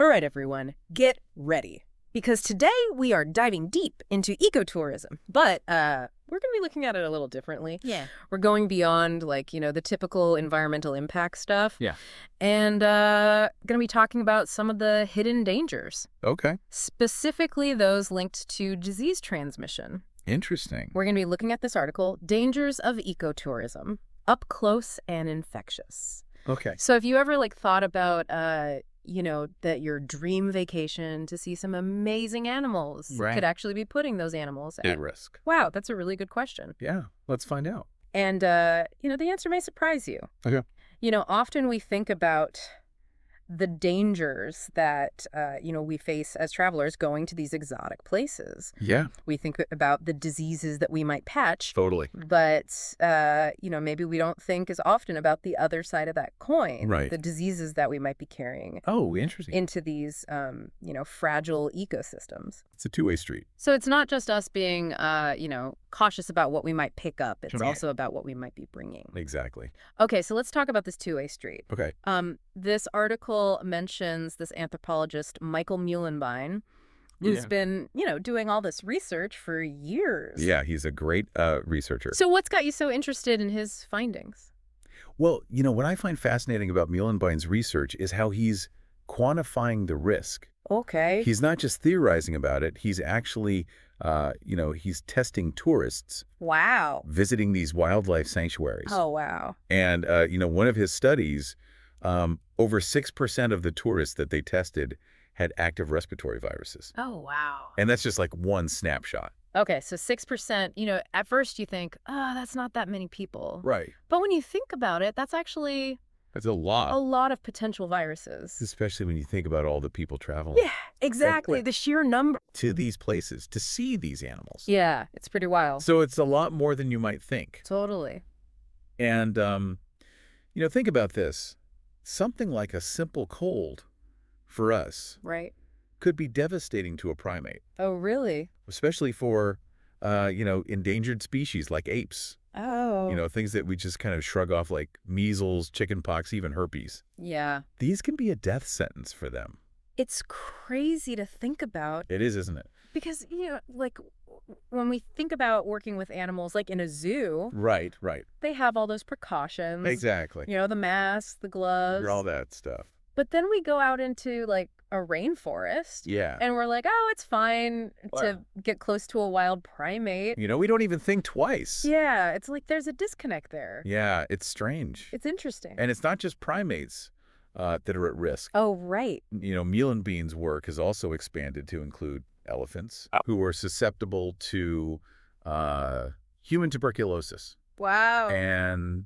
All right, everyone, get ready. Because today we are diving deep into ecotourism, but we're going to be looking at it a little differently. Yeah. We're going beyond, like, the typical environmental impact stuff. Yeah. And going to be talking about some of the hidden dangers. Okay. Specifically those linked to disease transmission. Interesting. We're going to be looking at this article, Dangers of Ecotourism, Up Close and Infectious. Okay. So if you ever, thought about... that your dream vacation to see some amazing animals could actually be putting those animals at risk. Wow, that's a really good question. Yeah, let's find out. And, the answer may surprise you. Okay. Often we think about the dangers that, we face as travelers going to these exotic places. Yeah. We think about the diseases that we might catch. Totally. But, maybe we don't think as often about the other side of that coin. Right. The diseases that we might be carrying. Oh, interesting. Into these, fragile ecosystems. It's a two-way street. So it's not just us being, cautious about what we might pick up. It's Right. also about what we might be bringing. Exactly. Okay, so let's talk about this two-way street. Okay. This article mentions this anthropologist, Michael Muhlenbein, who's been, doing all this research for years. Yeah, he's a great researcher. So what's got you so interested in his findings? Well, what I find fascinating about Muhlenbein's research is how he's quantifying the risk. Okay. He's not just theorizing about it. He's actually, he's testing tourists. Wow. Visiting these wildlife sanctuaries. Oh, wow. And, one of his studies, over 6% of the tourists that they tested had active respiratory viruses. Oh, wow. And that's just like one snapshot. Okay, so 6%, at first you think, oh, that's not that many people. Right. But when you think about it, that's actually That's a lot. a lot of potential viruses. Especially when you think about all the people traveling Yeah, exactly. The sheer number. to these places to see these animals. Yeah, it's pretty wild. So it's a lot more than you might think. Totally. And, think about this. Something like a simple cold for us Right. could be devastating to a primate, Oh, really? especially for, endangered species like apes. Oh. Things that we just kind of shrug off like measles, chickenpox, even herpes. Yeah. These can be a death sentence for them. It's crazy to think about It is, isn't it? because, when we think about working with animals, like in a zoo, Right, right. they have all those precautions. Exactly. The masks, the gloves. All that stuff. But then we go out into, a rainforest. Yeah. And we're like, oh, it's fine to Well- get close to a wild primate. We don't even think twice. Yeah, it's like there's a disconnect there. Yeah, it's strange. It's interesting. And it's not just primates that are at risk. Oh, right. Muhlenbein's work has also expanded to include elephants who are susceptible to human tuberculosis Wow. and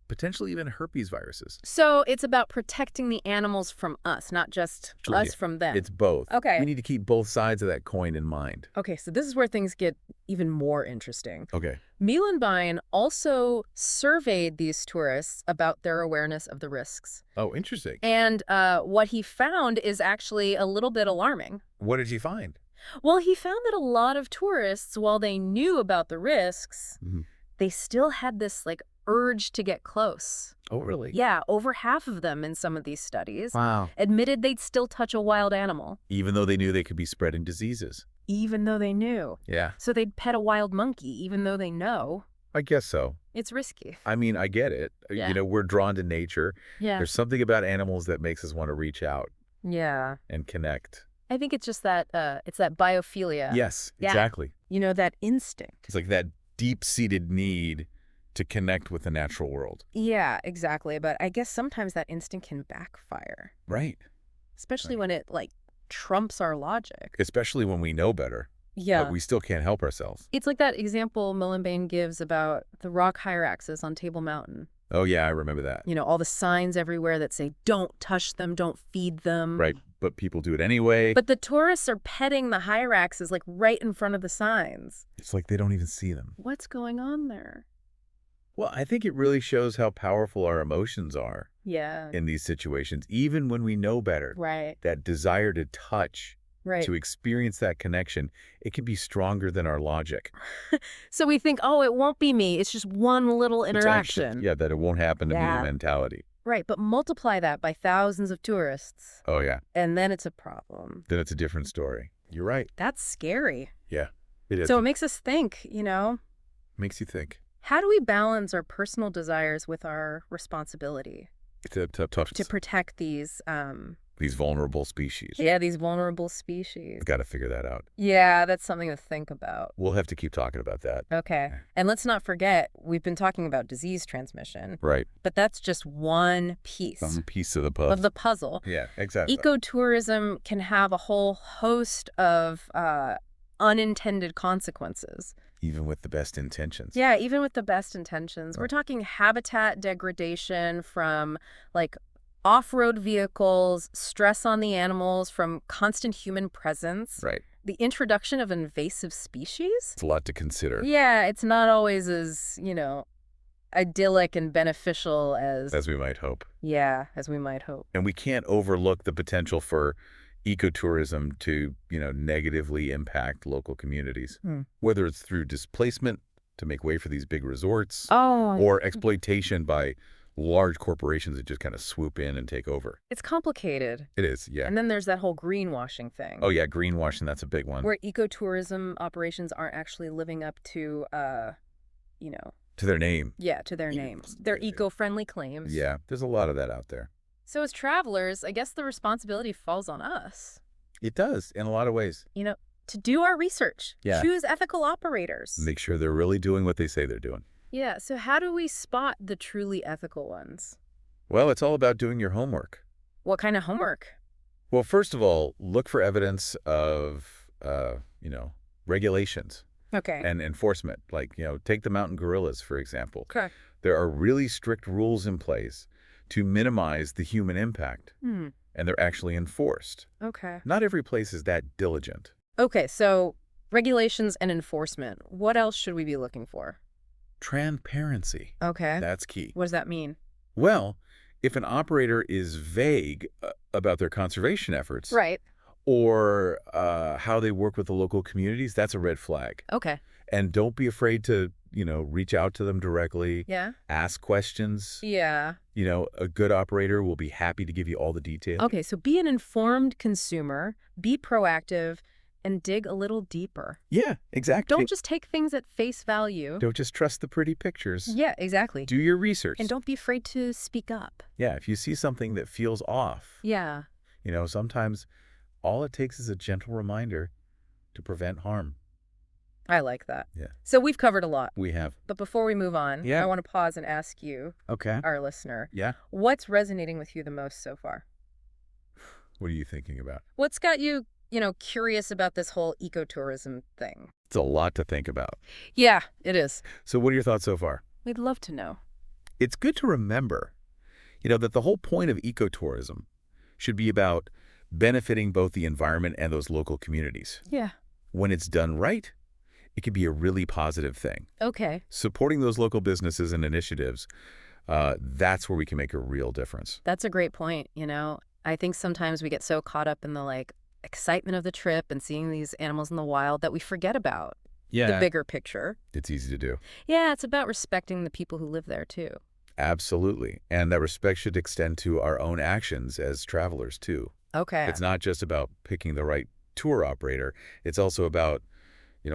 potentially even herpes viruses. So it's about protecting the animals from us, not just Absolutely. us from them. It's both. Okay. We need to keep both sides of that coin in mind. Okay, so this is where things get even more interesting. Okay. Muhlenbein also surveyed these tourists about their awareness of the risks. Oh, interesting. And what he found is actually a little bit alarming. What did you find? Well, he found that a lot of tourists, while they knew about the risks, Mhm. they still had this, urge to get close. Oh, really? Yeah, over half of them in some of these studies Wow. admitted they'd still touch a wild animal, Even though they knew they could be spreading diseases. even though they knew. Yeah, So they'd pet a wild monkey, even though they know I guess so. it's risky. I mean, I get it. Yeah. We're drawn to nature. Yeah. There's something about animals that makes us want to reach out Yeah. and connect. I think it's just that, it's that biophilia. Yes, Yeah. exactly. That instinct. It's like that deep-seated need to connect with the natural world. Yeah, exactly. But I guess sometimes that instinct can backfire, Right. especially when it, trumps our logic. Especially when we know better. Yeah. But we still can't help ourselves. It's like that example Muhlenbein gives about the rock hyraxes on Table Mountain. Oh, yeah, I remember that. All the signs everywhere that say, don't touch them, don't feed them. Right, but people do it anyway. But the tourists are petting the hyraxes, right in front of the signs. It's like they don't even see them. What's going on there? Well, I think it really shows how powerful our emotions are Yeah. in these situations, even when we know better. Right. That desire to touch, Right. to experience that connection, it can be stronger than our logic. So we think, oh, it won't be me. It's just one little Protection. interaction. Yeah, that it won't happen to me Yeah. mentality. Right, but multiply that by thousands of tourists. Oh, yeah. And then it's a problem. Then it's a different story. You're right. That's scary. Yeah, it is. So it makes us think, Makes you think. how do we balance our personal desires with our responsibility It's a tough to protect these vulnerable species. Yeah, these vulnerable species. We've got to figure that out. Yeah, that's something to think about. We'll have to keep talking about that. Okay. And let's not forget, we've been talking about disease transmission. Right. But that's just one piece. Some piece of the puzzle. Of the puzzle. Yeah, exactly. Ecotourism can have a whole host of unintended consequences. Even with the best intentions. Yeah, even with the best intentions. Right. We're talking habitat degradation from, off-road vehicles, stress on the animals from constant human presence. Right. The introduction of invasive species. It's a lot to consider. Yeah, it's not always as, idyllic and beneficial as we might hope. Yeah, as we might hope. And we can't overlook the potential for ecotourism to, negatively impact local communities. Whether it's through displacement to make way for these big resorts or exploitation by large corporations that just kind of swoop in and take over. It's complicated. It is, yeah. And then there's that whole greenwashing thing. Oh, yeah, greenwashing, that's a big one. Where ecotourism operations aren't actually living up to, To their name. Yeah, to their names. Their eco-friendly claims. Yeah, there's a lot of that out there. So as travelers, I guess the responsibility falls on us. It does, in a lot of ways. To do our research. Yeah. Choose ethical operators. Make sure they're really doing what they say they're doing. Yeah, so how do we spot the truly ethical ones? Well, it's all about doing your homework. What kind of homework? Well, first of all, look for evidence of, regulations. Okay. And enforcement. Take the mountain gorillas, for example. Okay. There are really strict rules in place to minimize the human impact. And they're actually enforced. Okay. Not every place is that diligent. Okay, so regulations and enforcement. What else should we be looking for? Transparency. Okay. That's key. What does that mean? Well, if an operator is vague about their conservation efforts. Right. Or how they work with the local communities, that's a red flag. Okay. And don't be afraid to, reach out to them directly. Yeah. Ask questions. Yeah. A good operator will be happy to give you all the details. Okay, so be an informed consumer, be proactive, and dig a little deeper. Yeah, exactly. Don't just take things at face value. Don't just trust the pretty pictures. Yeah, exactly. Do your research. And don't be afraid to speak up. Yeah, if you see something that feels off. Yeah. Sometimes all it takes is a gentle reminder to prevent harm. I like that. Yeah. So we've covered a lot. We have. But before we move on, Yeah. I want to pause and ask you, Okay. our listener, Yeah. what's resonating with you the most so far? What are you thinking about? What's got you, curious about this whole ecotourism thing? It's a lot to think about. Yeah, it is. So what are your thoughts so far? We'd love to know. It's good to remember, that the whole point of ecotourism should be about benefiting both the environment and those local communities. Yeah. When it's done right, it can be a really positive thing. Okay. Supporting those local businesses and initiatives, that's where we can make a real difference. That's a great point. I think sometimes we get so caught up in the excitement of the trip and seeing these animals in the wild that we forget about the bigger picture. It's easy to do. Yeah, it's about respecting the people who live there too. Absolutely. And that respect should extend to our own actions as travelers too. Okay. It's not just about picking the right tour operator. It's also about,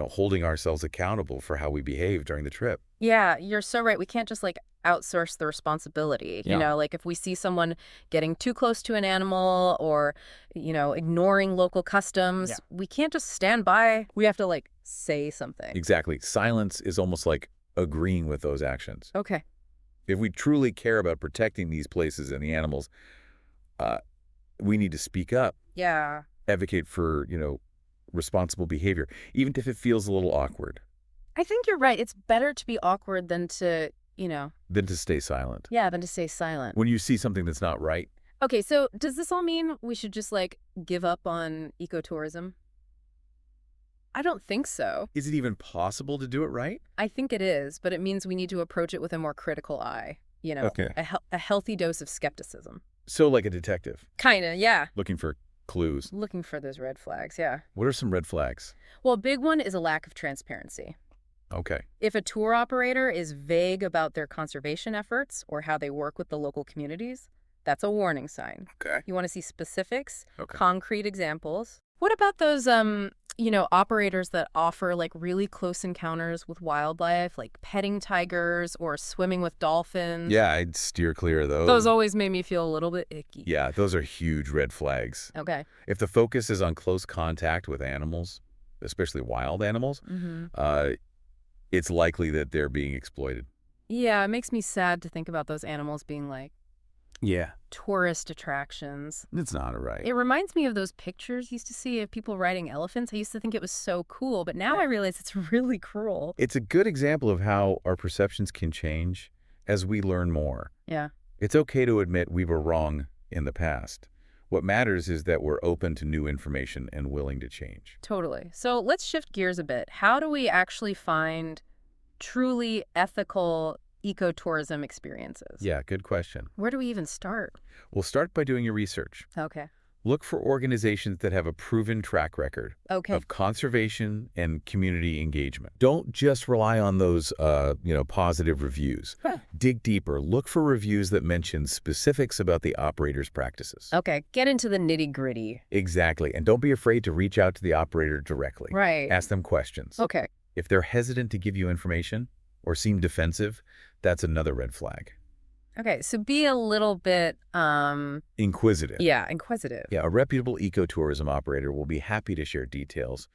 holding ourselves accountable for how we behave during the trip. Yeah, you're so right. We can't just outsource the responsibility. Yeah. If we see someone getting too close to an animal or, ignoring local customs, we can't just stand by. We have to say something. Exactly. Silence is almost like agreeing with those actions. Okay. If we truly care about protecting these places and the animals, we need to speak up. Yeah. Advocate for, responsible behavior, even if it feels a little awkward. I think you're right. It's better to be awkward than to, Than to stay silent. Yeah, than to stay silent. When you see something that's not right. Okay, so does this all mean we should just give up on ecotourism? I don't think so. Is it even possible to do it right? I think it is, but it means we need to approach it with a more critical eye. Okay. A healthy dose of skepticism. So like a detective. Kinda, yeah. Looking for clues. Looking for those red flags, yeah. What are some red flags? Well, a big one is a lack of transparency. Okay. If a tour operator is vague about their conservation efforts or how they work with the local communities, that's a warning sign. Okay. You want to see specifics, Okay. concrete examples. What about those, operators that offer like really close encounters with wildlife, like petting tigers or swimming with dolphins? Yeah, I'd steer clear of those. Those always made me feel a little bit icky. Yeah, those are huge red flags. Okay. If the focus is on close contact with animals, especially wild animals, it's likely that they're being exploited. Yeah, it makes me sad to think about those animals being like tourist attractions. It's not right. It reminds me of those pictures you used to see of people riding elephants. I used to think it was so cool, but now I realize it's really cruel. It's a good example of how our perceptions can change as we learn more. Yeah. It's okay to admit we were wrong in the past. What matters is that we're open to new information and willing to change. Totally. So let's shift gears a bit. How do we actually find truly ethical ecotourism experiences? Yeah, good question. Where do we even start? We'll start by doing your research. Okay. Look for organizations that have a proven track record of conservation and community engagement. Don't just rely on those, positive reviews. Dig deeper. Look for reviews that mention specifics about the operator's practices. Okay, get into the nitty-gritty. Exactly. And don't be afraid to reach out to the operator directly. Right. Ask them questions. Okay. If they're hesitant to give you information or seem defensive, that's another red flag. Okay, so be a little bit inquisitive. Yeah, inquisitive. Yeah, a reputable ecotourism operator will be happy to share details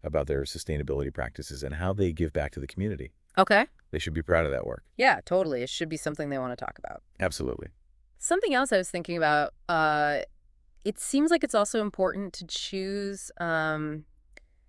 about their sustainability practices and how they give back to the community. Okay. They should be proud of that work. Yeah, totally. It should be something they want to talk about. Absolutely. Something else I was thinking about, it seems like it's also important to choose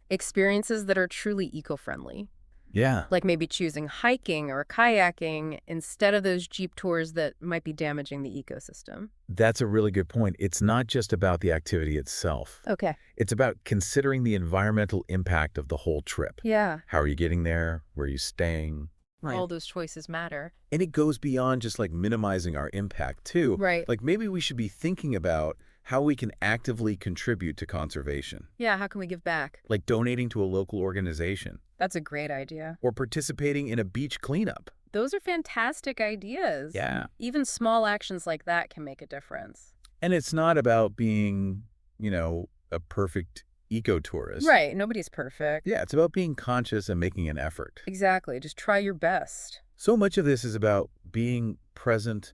experiences that are truly eco-friendly. Yeah. Like maybe choosing hiking or kayaking instead of those Jeep tours that might be damaging the ecosystem. That's a really good point. It's not just about the activity itself. Okay. It's about considering the environmental impact of the whole trip. Yeah. How are you getting there? Where are you staying? Right. All those choices matter. And it goes beyond just like minimizing our impact too. Right. Like maybe we should be thinking about how we can actively contribute to conservation. Yeah, how can we give back? Like donating to a local organization. That's a great idea. Or participating in a beach cleanup. Those are fantastic ideas. Yeah. Even small actions like that can make a difference. And it's not about being, a perfect ecotourist. Right. Nobody's perfect. Yeah, it's about being conscious and making an effort. Exactly. Just try your best. So much of this is about being present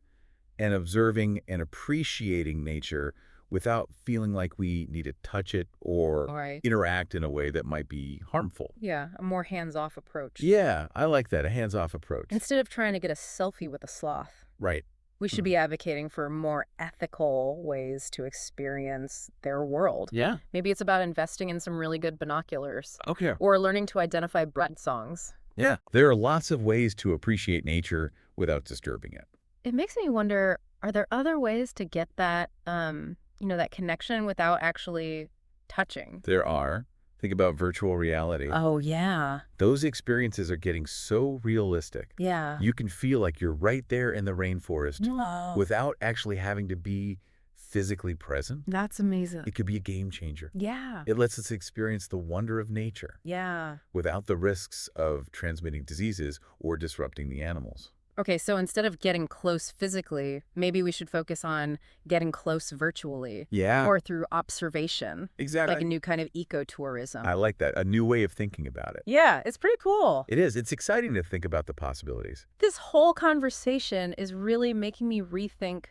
and observing and appreciating nature without feeling like we need to touch it or interact in a way that might be harmful. Yeah, a more hands-off approach. Yeah, I like that, a hands-off approach. Instead of trying to get a selfie with a sloth. Right. We should be advocating for more ethical ways to experience their world. Yeah. Maybe it's about investing in some really good binoculars. Okay. Or learning to identify bird songs. Yeah. There are lots of ways to appreciate nature without disturbing it. It makes me wonder, are there other ways to get that, that connection without actually touching? There are. Think about virtual reality. Oh, yeah. Those experiences are getting so realistic. Yeah. You can feel like you're right there in the rainforest without actually having to be physically present. That's amazing. It could be a game changer. Yeah. It lets us experience the wonder of nature. Yeah. Without the risks of transmitting diseases or disrupting the animals. Okay, so instead of getting close physically, maybe we should focus on getting close virtually. Yeah. Or through observation. Exactly. Like a new kind of ecotourism. I like that. A new way of thinking about it. Yeah, it's pretty cool. It is. It's exciting to think about the possibilities. This whole conversation is really making me rethink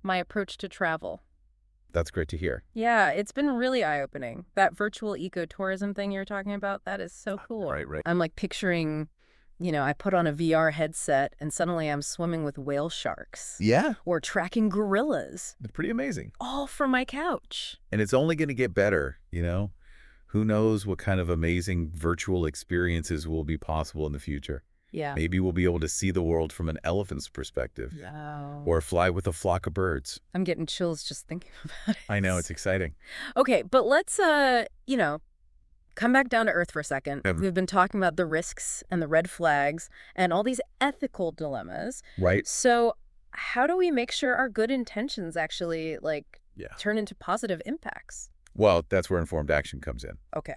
my approach to travel. That's great to hear. Yeah, it's been really eye-opening. That virtual ecotourism thing you're talking about, that is so cool. Right. I'm like picturing... I put on a VR headset and suddenly I'm swimming with whale sharks. Yeah. Or tracking gorillas. It's pretty amazing. All from my couch. And it's only going to get better, Who knows what kind of amazing virtual experiences will be possible in the future. Yeah. Maybe we'll be able to see the world from an elephant's perspective. Wow. Or fly with a flock of birds. I'm getting chills just thinking about it. I know, it's exciting. Okay, but let's, come back down to earth for a second. We've been talking about the risks and the red flags and all these ethical dilemmas. Right. So how do we make sure our good intentions actually, turn into positive impacts? Well, that's where informed action comes in. Okay.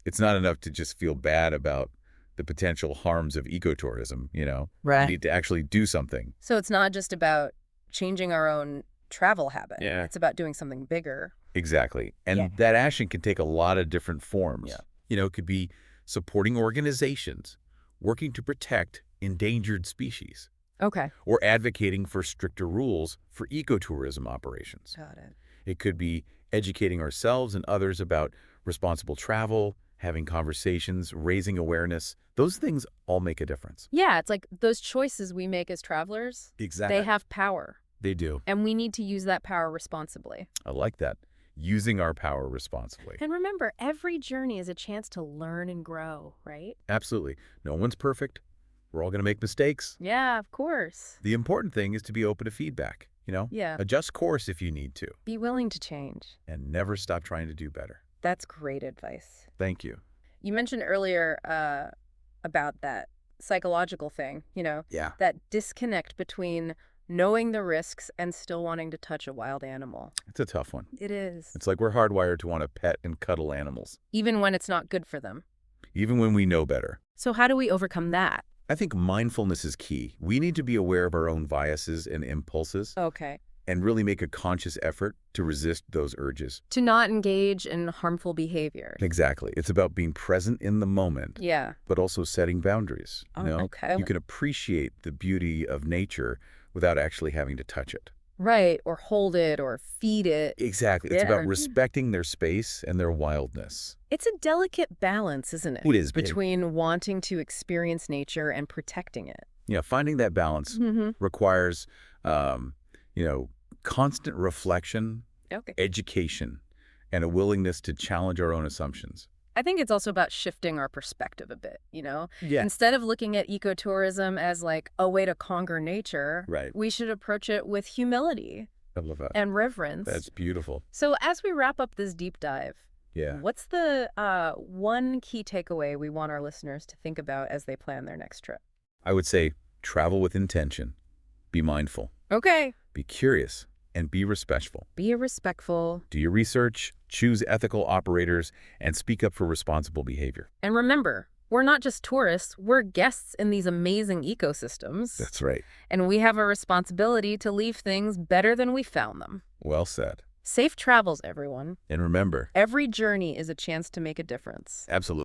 It's not enough to just feel bad about the potential harms of ecotourism, Right. We need to actually do something. So it's not just about changing our own travel habit. Yeah. It's about doing something bigger. Exactly. And that action can take a lot of different forms. Yeah. It could be supporting organizations working to protect endangered species. Okay. Or advocating for stricter rules for ecotourism operations. Got it. It could be educating ourselves and others about responsible travel, having conversations, raising awareness. Those things all make a difference. Yeah, it's like those choices we make as travelers. Exactly. They have power. They do. And we need to use that power responsibly. I like that. Using our power responsibly. And remember, every journey is a chance to learn and grow, right? Absolutely. No one's perfect. We're all going to make mistakes. Yeah, of course. The important thing is to be open to feedback, Yeah. Adjust course if you need to. Be willing to change. And never stop trying to do better. That's great advice. Thank you. You mentioned earlier about that psychological thing, Yeah. that disconnect between knowing the risks and still wanting to touch a wild animal. It's a tough one. It is. It's like we're hardwired to want to pet and cuddle animals. Even when it's not good for them. Even when we know better. So how do we overcome that? I think mindfulness is key. We need to be aware of our own biases and impulses Okay. and really make a conscious effort to resist those urges. To not engage in harmful behavior. Exactly. It's about being present in the moment, Yeah. but also setting boundaries. Oh, okay. You can appreciate the beauty of nature without actually having to touch it. Right. Or hold it or feed it. Exactly. It's Yeah. about respecting their space and their wildness. It's a delicate balance, isn't it? It is big. Between wanting to experience nature and protecting it. Finding that balance requires, constant reflection, Okay. education, and a willingness to challenge our own assumptions. I think it's also about shifting our perspective a bit, Yeah. Instead of looking at ecotourism as like a way to conquer nature, Right. we should approach it with humility I love that. and reverence. That's beautiful. So as we wrap up this deep dive, Yeah. what's the one key takeaway we want our listeners to think about as they plan their next trip? I would say travel with intention. Be mindful. Okay. Be curious. And be respectful. Be respectful. Do your research, choose ethical operators, and speak up for responsible behavior. And remember, we're not just tourists, we're guests in these amazing ecosystems. That's right. And we have a responsibility to leave things better than we found them. Well said. Safe travels, everyone. And remember, Every journey is a chance to make a difference. absolutely.